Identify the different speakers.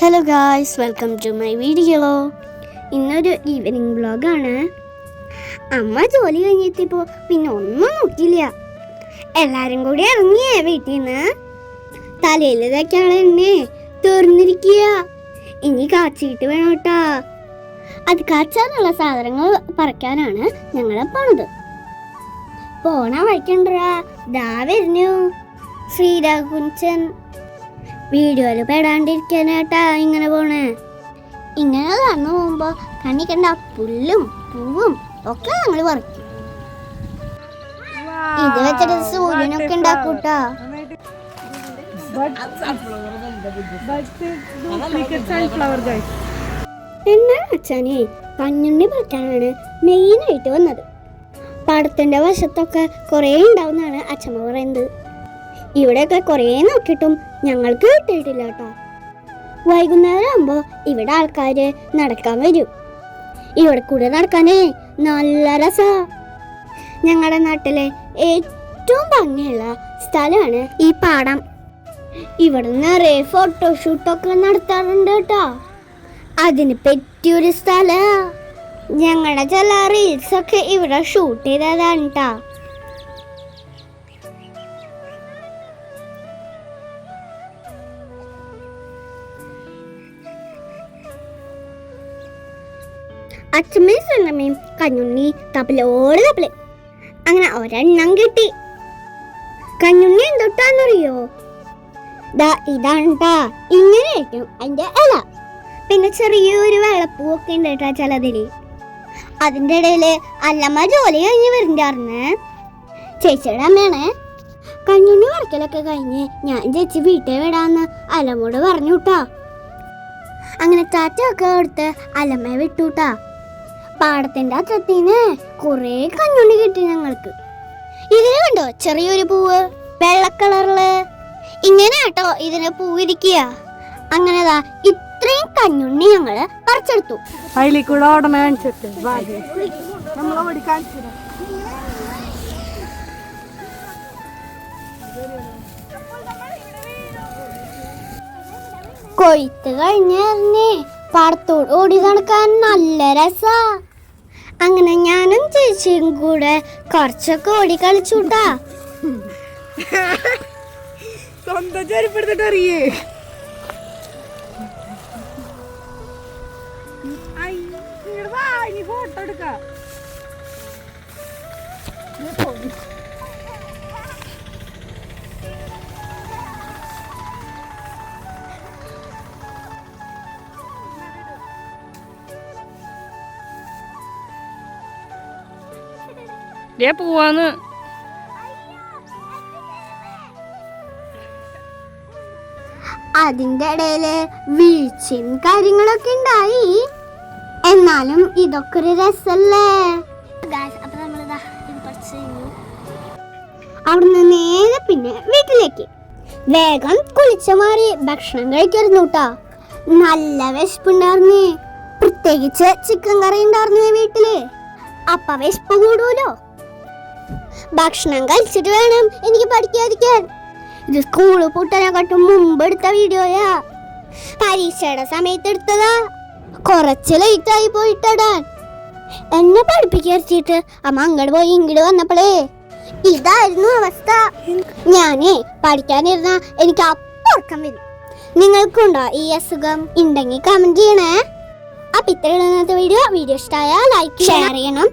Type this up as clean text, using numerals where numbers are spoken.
Speaker 1: Hello guys, welcome to my video. ഇന്നൊരു evening വ്ളോഗാണ്. അമ്മ ജോലി കഴിഞ്ഞെത്തിയപ്പോൾ പിന്നെ ഒന്നും നോക്കിയില്ല. എല്ലാവരും കൂടി ഇറങ്ങിയേ വീട്ടിൽ നിന്ന്. തലയിൽ തയ്ക്കാനുള്ള എണ്ണേ തീർന്നിരിക്കുക. ഇനി കാച്ചിട്ട് വേണം കേട്ടാ. അത് കാച്ചാനുള്ള സാധനങ്ങൾ പറിക്കാനാണ് ഞങ്ങൾ പോണത്. പോണ വഴിക്കണ്ടാ ദാ വരുന്നു ശ്രീരാഘുൻചൻ. വീഡിയോയിൽ പെടാണ്ടിരിക്കാനായിട്ടാ ഇങ്ങനെ പോണേ. ഇങ്ങനെ കടന്നു പോകുമ്പോ കണ്ണി കണ്ട പുല്ലും പൂവും ഒക്കെ ഞങ്ങൾ പറിക്കും. ഇത് വെച്ചിട്ട് സൂര്യനൊക്കെ ഉണ്ടാക്കൂട്ടാ. എന്നാ അച്ഛനെ കഞ്ഞുണ്ണി പറിക്കാനാണ് മെയിനായിട്ട് വന്നത്. പടത്തിന്റെ വശത്തൊക്കെ കുറേ ഉണ്ടാവുന്നാണ് അച്ഛമ്മ പറയുന്നത്. ഇവിടെയൊക്കെ കുറേ നോക്കിയിട്ടും ഞങ്ങൾക്ക് കിട്ടിയിട്ടില്ല കേട്ടോ. വൈകുന്നേരം ആകുമ്പോൾ ഇവിടെ ആൾക്കാര് നടക്കാൻ വരും. ഇവിടെ കൂടെ നടക്കാനേ നല്ല രസാ. ഞങ്ങളുടെ നാട്ടിലെ ഏറ്റവും ഭംഗിയുള്ള സ്ഥലമാണ് ഈ പാടം. ഇവിടെ നിറയെ ഫോട്ടോഷൂട്ടൊക്കെ നടത്താറുണ്ട് കേട്ടോ. അതിന് പറ്റിയൊരു സ്ഥല. ഞങ്ങളുടെ ചില റീൽസൊക്കെ ഇവിടെ ഷൂട്ട് ചെയ്തതാണ് കേട്ടോ. അച്ഛമ്മയും സ്വന്തമ്മയും കഞ്ഞുണ്ണി തപ്പലോട് തപ്പല്. അങ്ങനെ ഒരെണ്ണം കിട്ടി. കഞ്ഞുണ്ണി എന്തൊട്ടാന്നറിയോ? ഇതാണ്ടാ, ഇങ്ങനെയായിരിക്കും അതിന്റെ ഇല. പിന്നെ ചെറിയൊരു വെള്ളപ്പൂവൊക്കെ ഉണ്ട് കേട്ടാ ചിലതില്. അതിന്റെ ഇടയില് അല്ലമ്മ ജോലി കഴിഞ്ഞ് വരുന്നുണ്ടായിരുന്നേ. ചേച്ചിയുടെ അമ്മയാണ്. കഞ്ഞുണ്ണി വറക്കലൊക്കെ കഴിഞ്ഞ് ഞാൻ ചേച്ചി വീട്ടിൽ വിടാന്ന് അല്ലമ്മോട് പറഞ്ഞു കേട്ടാ. അങ്ങനെ ചാറ്റൊക്കെ എടുത്ത് അല്ലമ്മയെ വിട്ടുട്ടാ. പാടത്തിന്റെ അറ്റത്തിന് കുറെ കഞ്ഞുണ്ണി കിട്ടി ഞങ്ങൾക്ക്. ഇതിന് കണ്ടോ ചെറിയൊരു പൂവ് വെള്ള കളറില്. ഇങ്ങനെ കേട്ടോ ഇതിന് പൂവിരിക്കുക. അങ്ങനെതാ ഇത്രയും കഞ്ഞുണ്ണി ഞങ്ങള് പറിച്ചെടുത്തു. കൊയ്ത്ത് കഴിഞ്ഞേ പാടത്തോട് ഓടി നടക്കാൻ നല്ല രസാ. അങ്ങനെ ഞാനും ചേച്ചിയും കൂടെ കുറച്ചൊക്കെ ഓടി കളിച്ചുട്ടാ.
Speaker 2: സ്വന്തം ചെരുപ്പെടുത്തിട്ട് അറിയേ ഫോട്ടോ എടുക്കാം. പോവാന്ന്
Speaker 1: അതിന്റെ ഇടയില് വീഴ്ചയും കാര്യങ്ങളൊക്കെ ഉണ്ടായി. എന്നാലും ഇതൊക്കെ ഒരു രസല്ലേ. അവിടുന്ന് നേരെ പിന്നെ വീട്ടിലേക്ക് വേഗം കുളിച്ചു മാറി ഭക്ഷണം കഴിക്കായിരുന്നു കേട്ടാ. നല്ല വിശപ്പുണ്ടായിരുന്നേ. പ്രത്യേകിച്ച് ചിക്കൻ കറി ഉണ്ടായിരുന്നേ വീട്ടില്. അപ്പ വിശപ്പ് കൂടൂലോ. ഭക്ഷണം കഴിച്ചിട്ട് വേണം എനിക്ക് പഠിക്കാതിരിക്കാൻ. ഇത് സ്കൂള് പൂട്ടാനെക്കാട്ടും മുമ്പ് എടുത്ത വീഡിയോയാ. പരീക്ഷയുടെ സമയത്ത് എടുത്തതാ. കുറച്ച് ലേറ്റ് ആയി പോയിട്ടിടാൻ. എന്നെ പഠിപ്പിച്ചിട്ട് അമ്മ അങ്ങോട്ട് പോയി ഇങ്ങോട്ട് വന്നപ്പോഴേ ഇതായിരുന്നു അവസ്ഥ. ഞാനേ പഠിക്കാനിരുന്ന എനിക്ക് അപ്പം വരും. നിങ്ങൾക്കുണ്ടോ ഈ അസുഖം? ഉണ്ടെങ്കിൽ കമന്റ് ചെയ്യണേ. അപ്പൊ ഇത്രയുള്ള വീഡിയോ ഇഷ്ടമായ ലൈക്ക് ഷെയർ ചെയ്യണം.